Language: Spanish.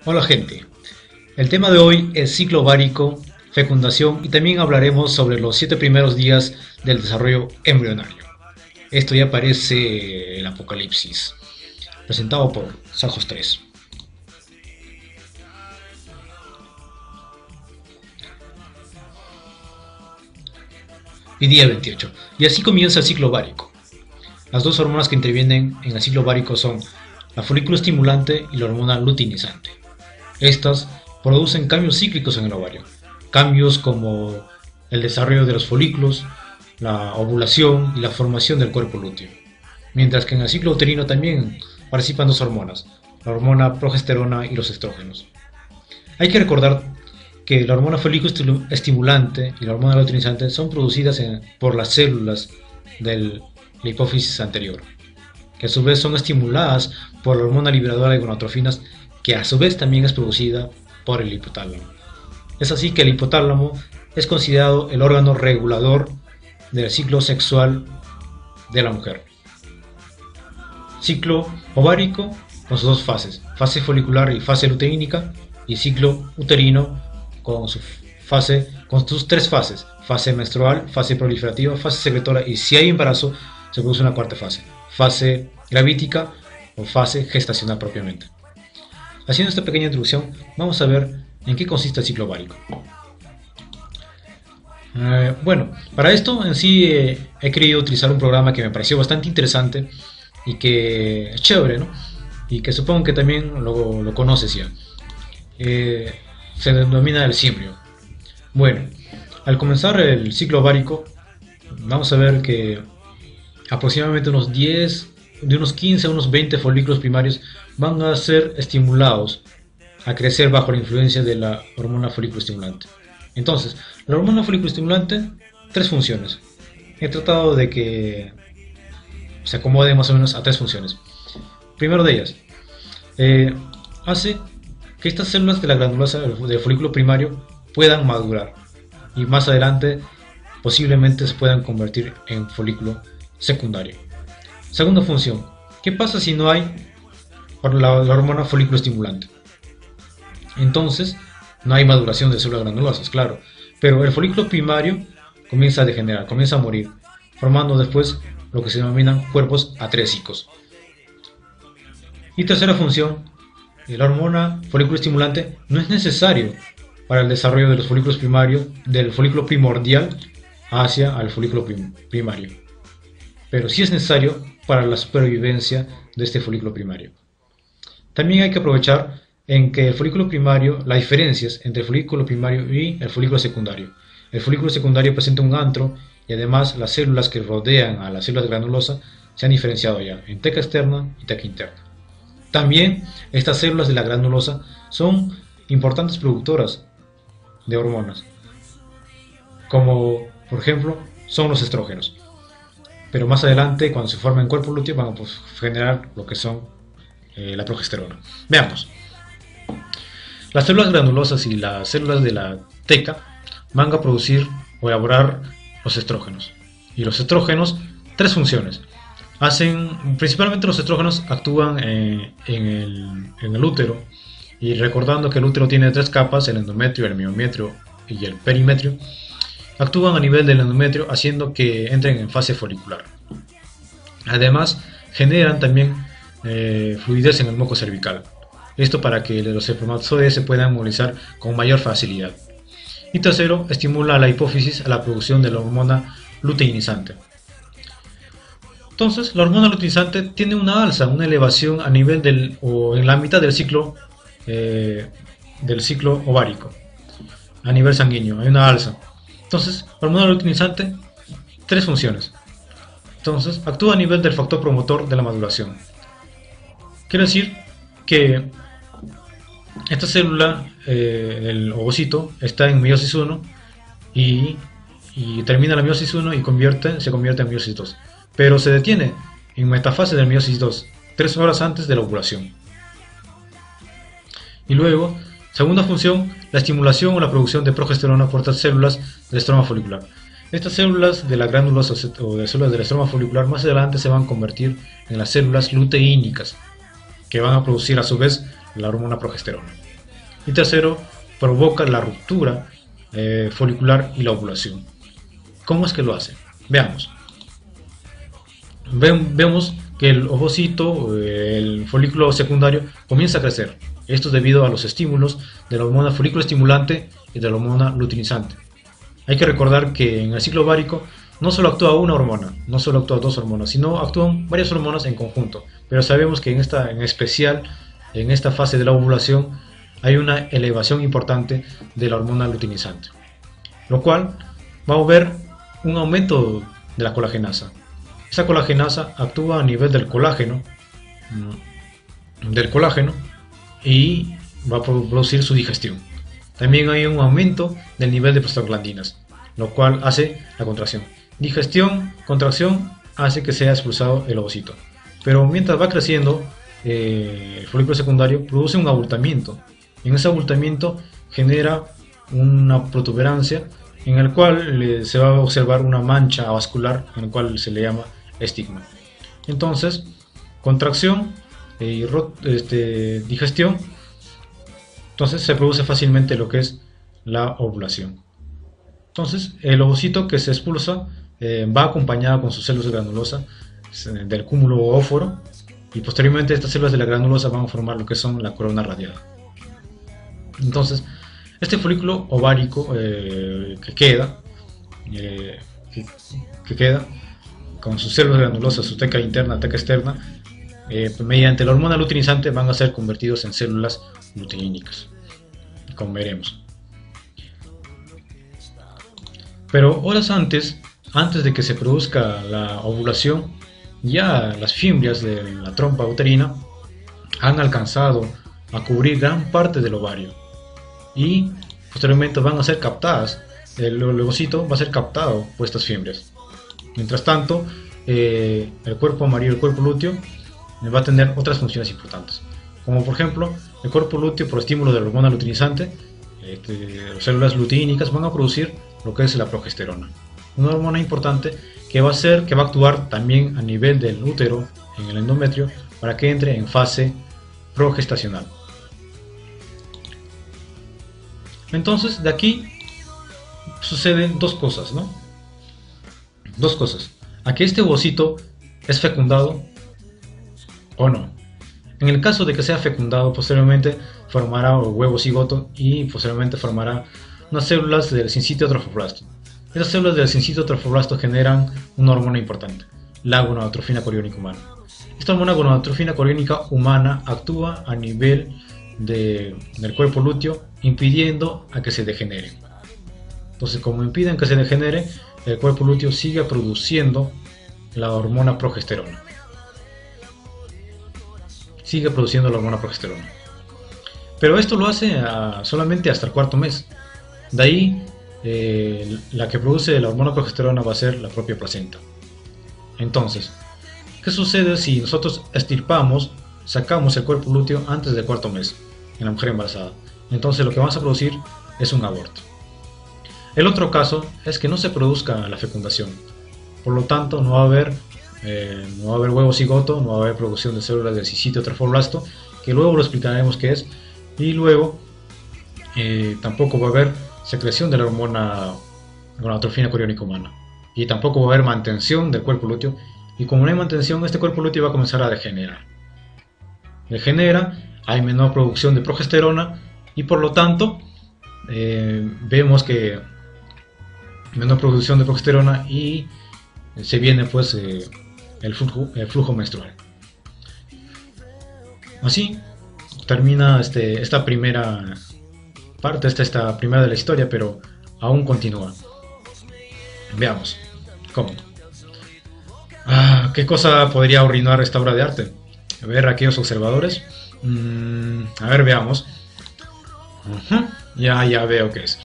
Hola gente, el tema de hoy es ciclo ovárico, fecundación y también hablaremos sobre los 7 primeros días del desarrollo embrionario. Esto ya parece el apocalipsis, presentado por Sajos 3. Y día 28. Y así comienza el ciclo ovárico. Las dos hormonas que intervienen en el ciclo ovárico son la folículo estimulante y la hormona luteinizante. Estas producen cambios cíclicos en el ovario, cambios como el desarrollo de los folículos, la ovulación y la formación del cuerpo lúteo. Mientras que en el ciclo uterino también participan dos hormonas, la hormona progesterona y los estrógenos. Hay que recordar que la hormona folículo estimulante y la hormona luteinizante son producidas por las células de la hipófisis anterior, que a su vez son estimuladas por la hormona liberadora de gonadotrofinas, que a su vez también es producida por el hipotálamo. Es así que el hipotálamo es considerado el órgano regulador del ciclo sexual de la mujer. Ciclo ovárico con sus dos fases, fase folicular y fase luteínica, y ciclo uterino con sus tres fases, fase menstrual, fase proliferativa, fase secretora, y si hay embarazo se produce una cuarta fase, fase gravídica o fase gestacional propiamente. Haciendo esta pequeña introducción, vamos a ver en qué consiste el ciclo ovárico. Bueno, para esto en sí he querido utilizar un programa que me pareció bastante interesante y que es chévere, ¿no? Y que supongo que también lo conoces ya. Se denomina el Cimbrio. Bueno, al comenzar el ciclo ovárico, vamos a ver que aproximadamente de unos 15 a unos 20 folículos primarios van a ser estimulados a crecer bajo la influencia de la hormona folículo estimulante. Entonces, la hormona folículo estimulante, tres funciones. He tratado de que se acomode más o menos a tres funciones. Primero de ellas, hace que estas células de la granulosa del folículo primario puedan madurar y más adelante posiblemente se puedan convertir en folículo secundario. Segunda función, ¿qué pasa si no hay la hormona folículo estimulante? Entonces no hay maduración de células granulosas, claro, pero el folículo primario comienza a degenerar, comienza a morir, formando después lo que se denominan cuerpos atrésicos. Y tercera función, la hormona folículo estimulante no es necesario para el desarrollo de los folículos primarios, del folículo primordial hacia el folículo primario, pero sí es necesario para la supervivencia de este folículo primario. También hay que aprovechar en que el folículo primario, las diferencias entre el folículo primario y el folículo secundario. El folículo secundario presenta un antro y además las células que rodean a las células granulosas se han diferenciado ya en teca externa y teca interna. También estas células de la granulosa son importantes productoras de hormonas, como por ejemplo son los estrógenos. Pero más adelante, cuando se formen cuerpo lúteo, van a generar lo que son la progesterona. Veamos. Las células granulosas y las células de la teca van a producir o elaborar los estrógenos. Y los estrógenos, tres funciones. Principalmente los estrógenos actúan en el útero. Y recordando que el útero tiene tres capas, el endometrio, el miometrio y el perimetrio, actúan a nivel del endometrio haciendo que entren en fase folicular. Además, generan también fluidez en el moco cervical. Esto para que los espermatozoides se puedan movilizar con mayor facilidad. Y tercero, estimula a la hipófisis a la producción de la hormona luteinizante. Entonces, la hormona luteinizante tiene una alza, una elevación a nivel o en la mitad del ciclo ovárico, a nivel sanguíneo, hay una alza. Entonces, la hormona luteinizante, tres funciones. Entonces, actúa a nivel del factor promotor de la maduración. Quiere decir que esta célula, el ovocito, está en meiosis 1 y termina la meiosis 1 y se convierte en meiosis 2. Pero se detiene en metafase del meiosis 2, 3 horas antes de la ovulación. Y luego, segunda función, la estimulación o la producción de progesterona por estas células del estroma folicular. Estas células de la granulosa o de células del estroma folicular más adelante se van a convertir en las células luteínicas, que van a producir a su vez la hormona progesterona. Y tercero, provoca la ruptura folicular y la ovulación. ¿Cómo es que lo hace? Veamos. Vemos que el ovocito, el folículo secundario, comienza a crecer. Esto es debido a los estímulos de la hormona folículo estimulante y de la hormona luteinizante. Hay que recordar que en el ciclo ovárico no solo actúa una hormona, no solo actúan dos hormonas, sino actúan varias hormonas en conjunto. Pero sabemos que en especial en esta fase de la ovulación hay una elevación importante de la hormona luteinizante, lo cual va a haber un aumento de la colagenasa. Esa colagenasa actúa a nivel del colágeno y va a producir su digestión. También hay un aumento del nivel de prostaglandinas, lo cual hace la contracción. Digestión, contracción, hace que sea expulsado el ovocito. Pero mientras va creciendo, el folículo secundario produce un abultamiento. En ese abultamiento genera una protuberancia en el cual se va a observar una mancha vascular en el cual se le llama estigma. Entonces, contracción y digestión, entonces se produce fácilmente lo que es la ovulación. Entonces, el ovocito que se expulsa va acompañado con sus células granulosas del cúmulo óforo, y posteriormente estas células de la granulosa van a formar lo que son la corona radiada. Entonces, este folículo ovárico que queda con sus células granulosas, su teca interna, teca externa, mediante la hormona luteinizante van a ser convertidos en células luteínicas, como veremos. Pero horas antes de que se produzca la ovulación, ya las fimbrias de la trompa uterina han alcanzado a cubrir gran parte del ovario y posteriormente van a ser captadas, el ovocito va a ser captado por estas fimbrias. Mientras tanto, el cuerpo amarillo, el cuerpo lúteo, va a tener otras funciones importantes, como por ejemplo, el cuerpo lúteo, por estímulo de la hormona luteinizante, las células luteínicas van a producir lo que es la progesterona, una hormona importante que va a actuar también a nivel del útero, en el endometrio, para que entre en fase progestacional. Entonces, de aquí suceden dos cosas, ¿no? Dos cosas. A que este ovocito es fecundado o no. En el caso de que sea fecundado, posteriormente formará huevo cigoto y posteriormente formará unas células del sincítio trofoblasto. Estas células del sincítio trofoblasto generan una hormona importante, la gonadotrofina coriónica humana. Esta hormona gonadotrofina coriónica humana actúa a nivel del cuerpo lúteo, impidiendo a que se degenere. Entonces, como impiden que se degenere, el cuerpo lúteo sigue produciendo la hormona progesterona. Sigue produciendo la hormona progesterona. Pero esto lo hace solamente hasta el cuarto mes. De ahí, la que produce la hormona progesterona va a ser la propia placenta. Entonces, ¿qué sucede si nosotros sacamos el cuerpo lúteo antes del cuarto mes en la mujer embarazada? Entonces lo que vamos a producir es un aborto. El otro caso es que no se produzca la fecundación. Por lo tanto, no va a haber huevo cigoto, no va a haber producción de células del sincítio trofoblasto, que luego lo explicaremos qué es, y luego tampoco va a haber secreción de la hormona gonadotrofina coriónica humana, y tampoco va a haber mantención del cuerpo lúteo, y como no hay mantención, este cuerpo lúteo va a comenzar a degenerar. Hay menor producción de progesterona, y por lo tanto vemos que menor producción de progesterona y se viene pues el flujo menstrual. Así termina esta primera parte, esta primera de la historia, pero aún continúa. Veamos cómo. ¿Qué cosa podría arruinar esta obra de arte? A ver, aquellos observadores. A ver, veamos. Ya veo qué es.